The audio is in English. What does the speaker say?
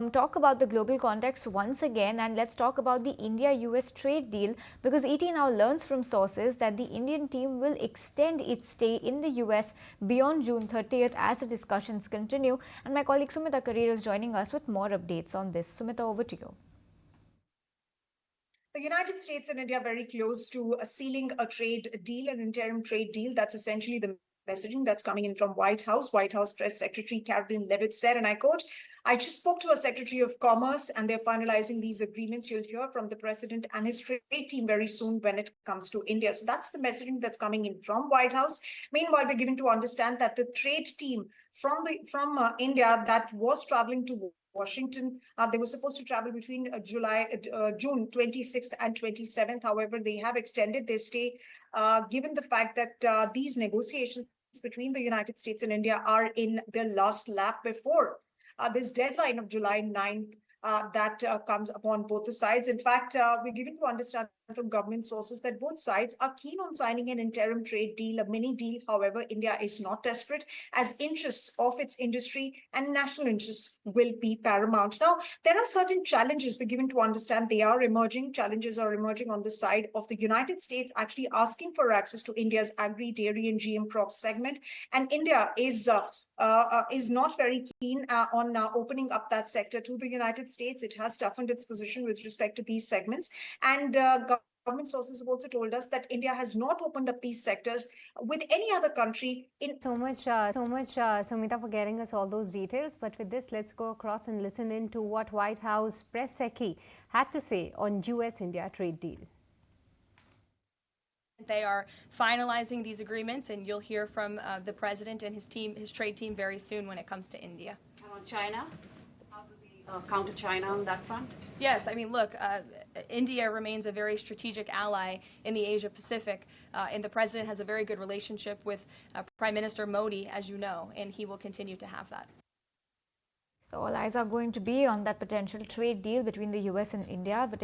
talk about the global context once again, and let's talk about the India-US trade deal, because ET now learns from sources that the Indian team will extend its stay in the US beyond June 30th as the discussions continue. And my colleague Sumita Karir is joining us with more updates on this. Sumita, over to you. The United States and India are very close to sealing a trade deal, an interim trade deal. That's essentially the messaging that's coming in from White House. White House Press Secretary Caroline Leavitt said, and I quote, "I just spoke to a Secretary of Commerce and they're finalizing these agreements. You'll hear from the president and his trade team very soon when it comes to India." So that's the messaging that's coming in from White House. Meanwhile, we're given to understand that the trade team from India that was traveling to Washington. They were supposed to travel between June 26th and 27th. However, they have extended their stay given the fact that these negotiations between the United States and India are in their last lap before this deadline of July 9th that comes upon both the sides. In fact, we're given to understand from government sources that both sides are keen on signing an interim trade deal, a mini deal. However, India is not desperate, as interests of its industry and national interests will be paramount. Now, there are certain challenges we're given to understand they are emerging. Challenges are emerging on the side of the United States actually asking for access to India's agri, dairy, and GM crop segment. And India is not very keen on opening up that sector to the United States. It has toughened its position with respect to these segments. And government sources have also told us that India has not opened up these sectors with any other country. So much, Sumita, for getting us all those details. But with this, let's go across and listen in to what White House Press Secretary had to say on US-India trade deal. They are finalizing these agreements, and you'll hear from the president and his team, his trade team, very soon when it comes to India. And on China, how do we counter China on that front? Yes, I mean, look, India remains a very strategic ally in the Asia-Pacific, and the president has a very good relationship with Prime Minister Modi, as you know, and he will continue to have that. So all eyes are going to be on that potential trade deal between the US and India, but